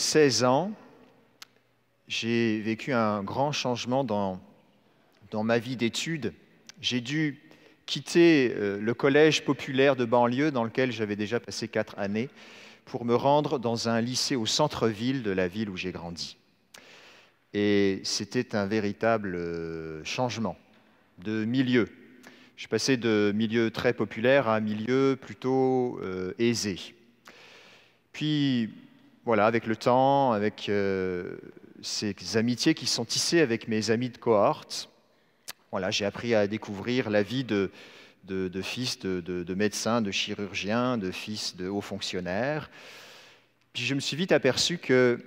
16 ans, j'ai vécu un grand changement dans ma vie d'études. J'ai dû quitter le collège populaire de banlieue dans lequel j'avais déjà passé 4 années pour me rendre dans un lycée au centre-ville de la ville où j'ai grandi. Et c'était un véritable changement de milieu. Je suis passé de milieu très populaire à un milieu plutôt aisé. Puis, voilà, avec le temps, avec ces amitiés qui sont tissées avec mes amis de cohorte, voilà, j'ai appris à découvrir la vie de fils de médecins, de chirurgiens, de fils de hauts fonctionnaires. Puis je me suis vite aperçu que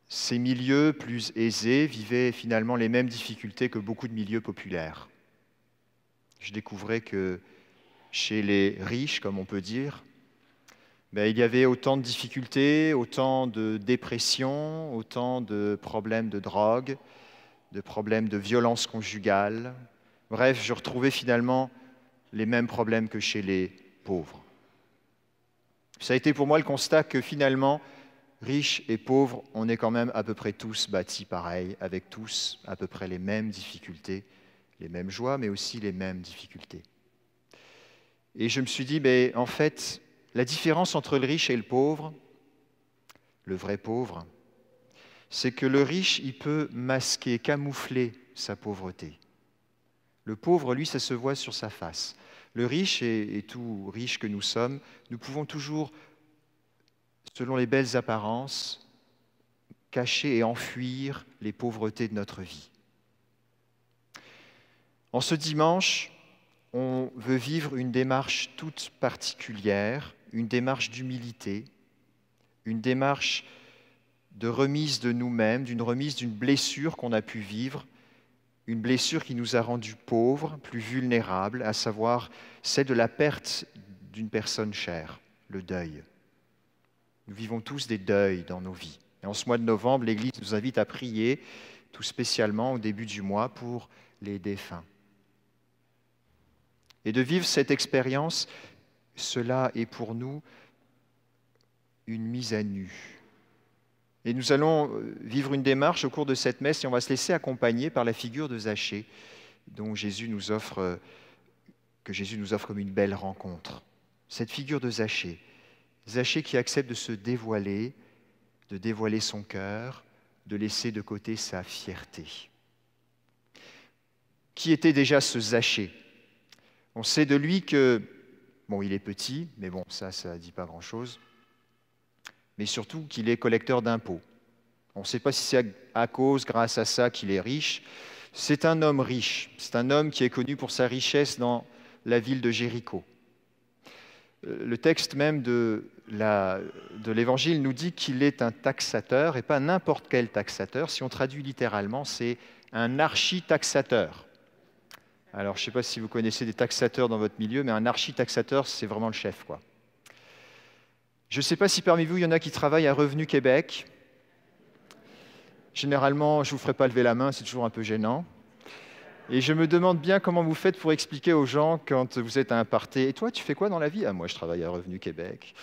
ces milieux plus aisés vivaient finalement les mêmes difficultés que beaucoup de milieux populaires. Je découvrais que chez les riches, comme on peut dire, il y avait autant de difficultés, autant de dépression, autant de problèmes de drogue, de problèmes de violence conjugale. Bref, je retrouvais finalement les mêmes problèmes que chez les pauvres. Ça a été pour moi le constat que finalement, riches et pauvres, on est quand même à peu près tous bâtis pareil, avec tous à peu près les mêmes difficultés, les mêmes joies, mais aussi les mêmes difficultés. Et je me suis dit, en fait, la différence entre le riche et le pauvre, le vrai pauvre, c'est que le riche, il peut masquer, camoufler sa pauvreté. Le pauvre, lui, ça se voit sur sa face. Le riche, et tout riche que nous sommes, nous pouvons toujours, selon les belles apparences, cacher et enfuir les pauvretés de notre vie. En ce dimanche, on veut vivre une démarche toute particulière, une démarche d'humilité, une démarche de remise de nous-mêmes, d'une remise d'une blessure qu'on a pu vivre, une blessure qui nous a rendus pauvres, plus vulnérables, à savoir celle de la perte d'une personne chère, le deuil. Nous vivons tous des deuils dans nos vies. Et en ce mois de novembre, l'Église nous invite à prier, tout spécialement au début du mois, pour les défunts. Et de vivre cette expérience, cela est pour nous une mise à nu. Et nous allons vivre une démarche au cours de cette messe et on va se laisser accompagner par la figure de Zachée, que Jésus nous offre comme une belle rencontre. Cette figure de Zachée qui accepte de se dévoiler, de dévoiler son cœur, de laisser de côté sa fierté. Qui était déjà ce Zachée ? On sait de lui que, il est petit, mais ça ne dit pas grand-chose, mais surtout qu'il est collecteur d'impôts. On ne sait pas si c'est grâce à ça qu'il est riche. C'est un homme riche, c'est un homme qui est connu pour sa richesse dans la ville de Jéricho. Le texte même de l'Évangile nous dit qu'il est un taxateur, et pas n'importe quel taxateur. Si on traduit littéralement, c'est un archi-taxateur. Alors, je ne sais pas si vous connaissez des taxateurs dans votre milieu, mais un archi-taxateur, c'est vraiment le chef, quoi. Je ne sais pas si parmi vous, il y en a qui travaillent à Revenu Québec. Généralement, je ne vous ferai pas lever la main, c'est toujours un peu gênant. Et je me demande bien comment vous faites pour expliquer aux gens quand vous êtes à un party. « Et toi, tu fais quoi dans la vie ?»« Ah, moi, je travaille à Revenu Québec. »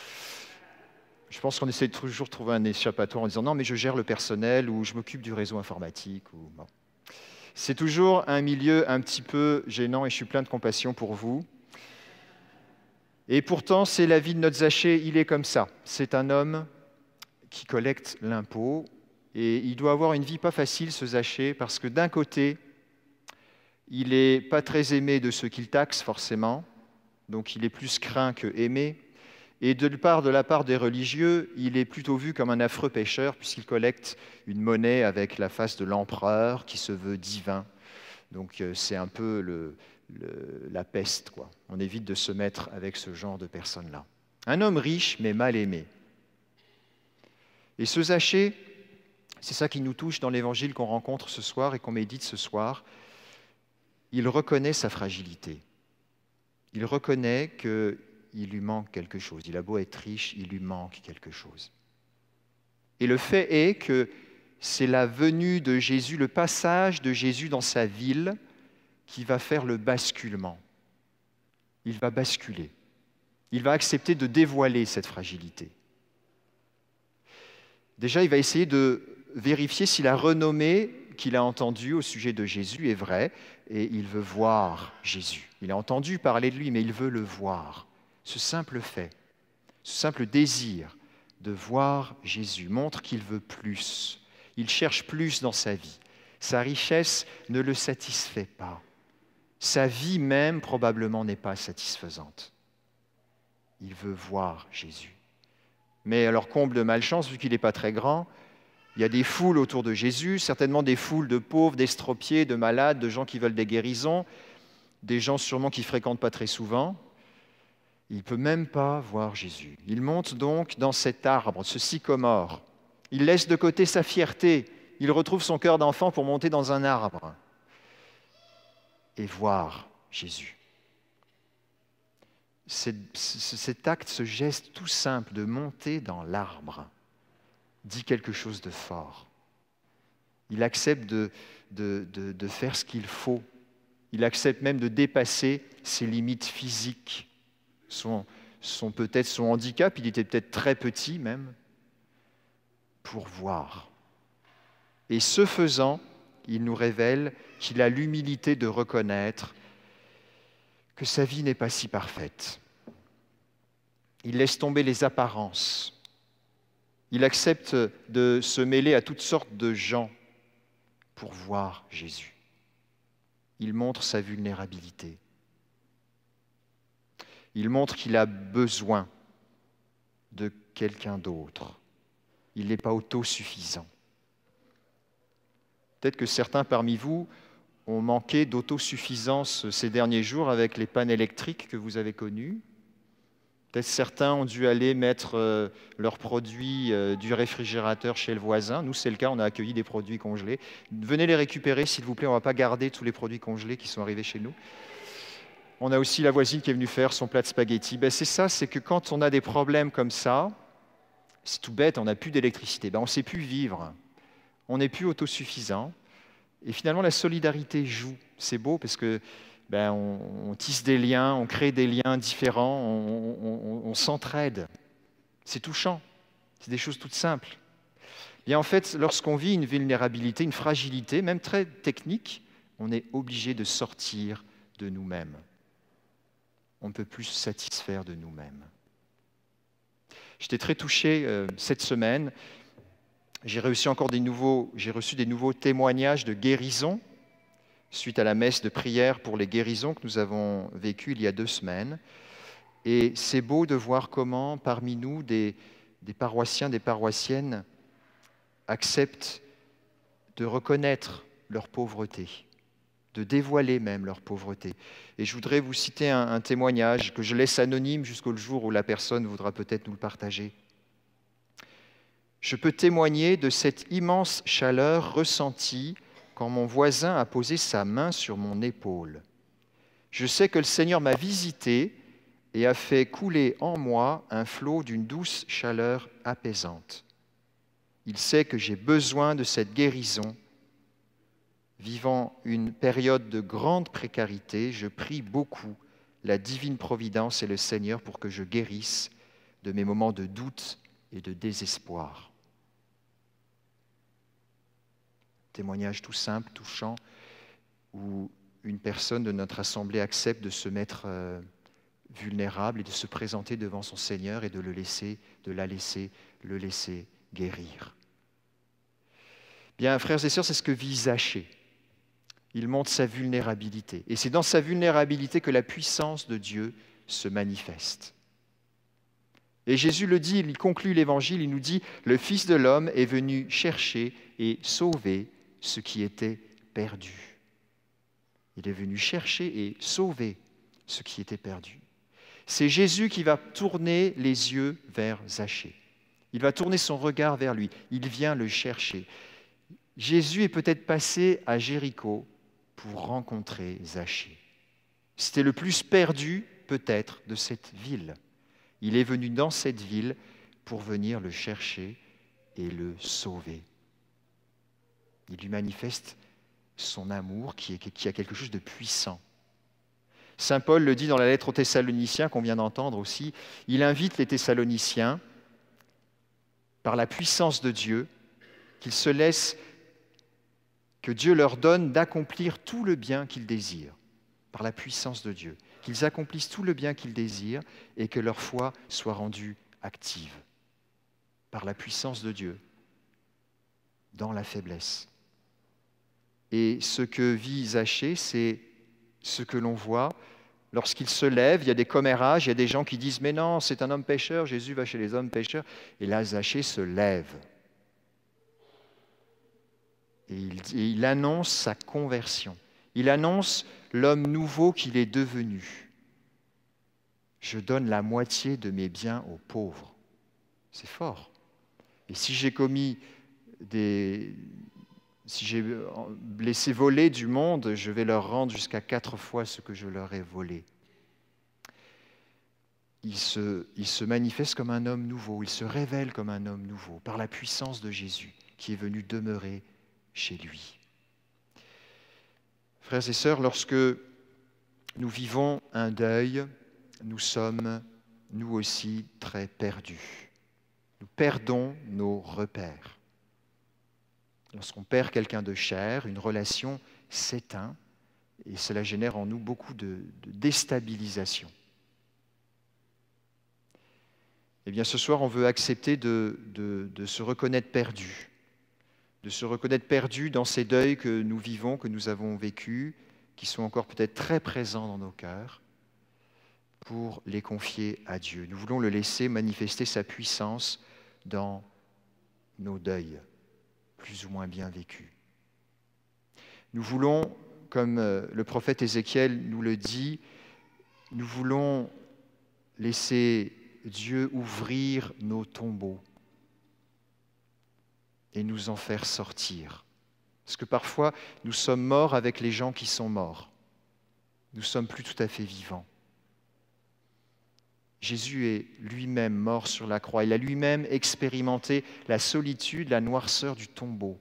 Je pense qu'on essaie de toujours trouver un échappatoire en disant « Non, mais je gère le personnel » ou « Je m'occupe du réseau informatique » ou bon. C'est toujours un milieu un petit peu gênant et je suis plein de compassion pour vous. Et pourtant, c'est la vie de notre Zachée, il est comme ça. C'est un homme qui collecte l'impôt et il doit avoir une vie pas facile, ce Zachée, parce que d'un côté, il n'est pas très aimé de ceux qu'il taxe, forcément, donc il est plus craint que aimé. Et de la part des religieux, il est plutôt vu comme un affreux pécheur puisqu'il collecte une monnaie avec la face de l'empereur qui se veut divin. Donc c'est un peu la peste, quoi. On évite de se mettre avec ce genre de personnes-là. Un homme riche mais mal aimé. Et ce Zachée, c'est ça qui nous touche dans l'Évangile qu'on rencontre ce soir et qu'on médite ce soir. Il reconnaît sa fragilité. Il reconnaît qu'il lui manque quelque chose. Il a beau être riche, il lui manque quelque chose. Et le fait est que c'est la venue de Jésus, le passage de Jésus dans sa ville qui va faire le basculement. Il va basculer. Il va accepter de dévoiler cette fragilité. Déjà, il va essayer de vérifier si la renommée qu'il a entendue au sujet de Jésus est vraie, et il veut voir Jésus. Il a entendu parler de lui, mais il veut le voir. Ce simple fait, ce simple désir de voir Jésus montre qu'il veut plus. Il cherche plus dans sa vie. Sa richesse ne le satisfait pas. Sa vie même, probablement, n'est pas satisfaisante. Il veut voir Jésus. Mais alors, comble de malchance, vu qu'il n'est pas très grand, il y a des foules autour de Jésus, certainement des foules de pauvres, d'estropiés, de malades, de gens qui veulent des guérisons, des gens sûrement qui ne fréquentent pas très souvent. Il ne peut même pas voir Jésus. Il monte donc dans cet arbre, ce sycomore. Il laisse de côté sa fierté. Il retrouve son cœur d'enfant pour monter dans un arbre et voir Jésus. Cet acte, ce geste tout simple de monter dans l'arbre, dit quelque chose de fort. Il accepte de faire ce qu'il faut. Il accepte même de dépasser ses limites physiques, peut-être son handicap, il était peut-être très petit même, pour voir. Et ce faisant, il nous révèle qu'il a l'humilité de reconnaître que sa vie n'est pas si parfaite. Il laisse tomber les apparences. Il accepte de se mêler à toutes sortes de gens pour voir Jésus. Il montre sa vulnérabilité. Il montre qu'il a besoin de quelqu'un d'autre. Il n'est pas autosuffisant. Peut-être que certains parmi vous ont manqué d'autosuffisance ces derniers jours avec les pannes électriques que vous avez connues. Peut-être certains ont dû aller mettre leurs produits du réfrigérateur chez le voisin. Nous, c'est le cas, on a accueilli des produits congelés. Venez les récupérer, s'il vous plaît, on ne va pas garder tous les produits congelés qui sont arrivés chez nous. On a aussi la voisine qui est venue faire son plat de spaghettis. C'est ça, c'est que quand on a des problèmes comme ça, c'est tout bête, on n'a plus d'électricité, on ne sait plus vivre. On n'est plus autosuffisant. Et finalement, la solidarité joue. C'est beau parce que on tisse des liens, on crée des liens différents, on s'entraide. C'est touchant. C'est des choses toutes simples. En fait, lorsqu'on vit une vulnérabilité, une fragilité, même très technique, on est obligé de sortir de nous-mêmes. On ne peut plus se satisfaire de nous-mêmes. J'étais très touché cette semaine. J'ai reçu des nouveaux témoignages de guérison suite à la messe de prière pour les guérisons que nous avons vécue il y a 2 semaines. Et c'est beau de voir comment, parmi nous, des paroissiens, des paroissiennes acceptent de reconnaître leur pauvreté, de dévoiler même leur pauvreté. Et je voudrais vous citer un témoignage que je laisse anonyme jusqu'au jour où la personne voudra peut-être nous le partager. Je peux témoigner de cette immense chaleur ressentie quand mon voisin a posé sa main sur mon épaule. Je sais que le Seigneur m'a visité et a fait couler en moi un flot d'une douce chaleur apaisante. Il sait que j'ai besoin de cette guérison. Vivant une période de grande précarité, je prie beaucoup la divine providence et le Seigneur pour que je guérisse de mes moments de doute et de désespoir. Témoignage tout simple, touchant, où une personne de notre assemblée accepte de se mettre vulnérable et de se présenter devant son Seigneur et de le laisser guérir. Frères et sœurs, c'est ce que vit Zachée. Il montre sa vulnérabilité. Et c'est dans sa vulnérabilité que la puissance de Dieu se manifeste. Et Jésus le dit, il conclut l'Évangile, il nous dit « Le Fils de l'homme est venu chercher et sauver ce qui était perdu. » Il est venu chercher et sauver ce qui était perdu. C'est Jésus qui va tourner les yeux vers Zachée. Il va tourner son regard vers lui. Il vient le chercher. Jésus est peut-être passé à Jéricho pour rencontrer Zachée. C'était le plus perdu, peut-être, de cette ville. Il est venu dans cette ville pour venir le chercher et le sauver. Il lui manifeste son amour qui a quelque chose de puissant. Saint Paul le dit dans la lettre aux Thessaloniciens qu'on vient d'entendre aussi. Il invite les Thessaloniciens par la puissance de Dieu, qu'ils se laissent, que Dieu leur donne d'accomplir tout le bien qu'ils désirent, par la puissance de Dieu, qu'ils accomplissent tout le bien qu'ils désirent et que leur foi soit rendue active, par la puissance de Dieu, dans la faiblesse. Et ce que vit Zachée, c'est ce que l'on voit lorsqu'il se lève. Il y a des commérages, il y a des gens qui disent « Mais non, c'est un homme pécheur, Jésus va chez les hommes pécheurs. » Et là, Zachée se lève. Et il annonce sa conversion. Il annonce l'homme nouveau qu'il est devenu. « Je donne la moitié de mes biens aux pauvres. » C'est fort. Et si j'ai si j'ai laissé voler du monde, je vais leur rendre jusqu'à 4 fois ce que je leur ai volé. Il se manifeste comme un homme nouveau, il se révèle comme un homme nouveau par la puissance de Jésus qui est venu demeurer chez lui. Frères et sœurs, lorsque nous vivons un deuil, nous sommes, nous aussi, très perdus. Nous perdons nos repères. Lorsqu'on perd quelqu'un de cher, une relation s'éteint et cela génère en nous beaucoup de déstabilisation. Eh bien, ce soir, on veut accepter de se reconnaître perdu, de se reconnaître perdu dans ces deuils que nous vivons, que nous avons vécus, qui sont encore peut-être très présents dans nos cœurs, pour les confier à Dieu. Nous voulons le laisser manifester sa puissance dans nos deuils, plus ou moins bien vécus. Nous voulons, comme le prophète Ézéchiel nous le dit, nous voulons laisser Dieu ouvrir nos tombeaux et nous en faire sortir. Parce que parfois, nous sommes morts avec les gens qui sont morts. Nous ne sommes plus tout à fait vivants. Jésus est lui-même mort sur la croix. Il a lui-même expérimenté la solitude, la noirceur du tombeau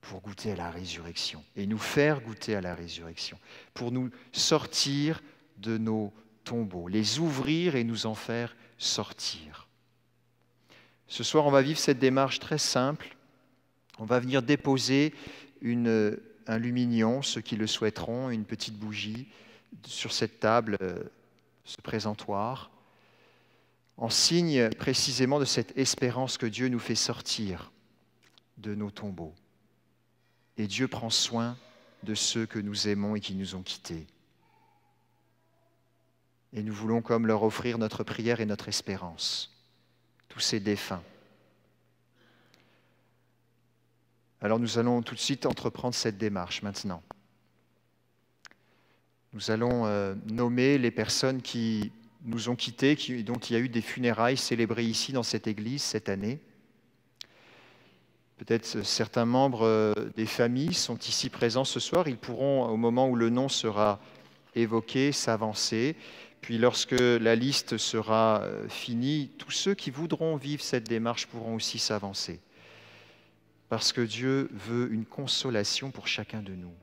pour goûter à la résurrection et nous faire goûter à la résurrection, pour nous sortir de nos tombeaux, les ouvrir et nous en faire sortir. Ce soir, on va vivre cette démarche très simple. On va venir déposer un lumignon, ceux qui le souhaiteront, une petite bougie, sur cette table, ce présentoir, en signe précisément de cette espérance que Dieu nous fait sortir de nos tombeaux. Et Dieu prend soin de ceux que nous aimons et qui nous ont quittés. Et nous voulons comme leur offrir notre prière et notre espérance, tous ces défunts. Alors nous allons tout de suite entreprendre cette démarche maintenant. Nous allons nommer les personnes qui nous ont quittés, dont il y a eu des funérailles célébrées ici dans cette église cette année. Peut-être certains membres des familles sont ici présents ce soir. Ils pourront, au moment où le nom sera évoqué, s'avancer. Puis lorsque la liste sera finie, tous ceux qui voudront vivre cette démarche pourront aussi s'avancer. Parce que Dieu veut une consolation pour chacun de nous.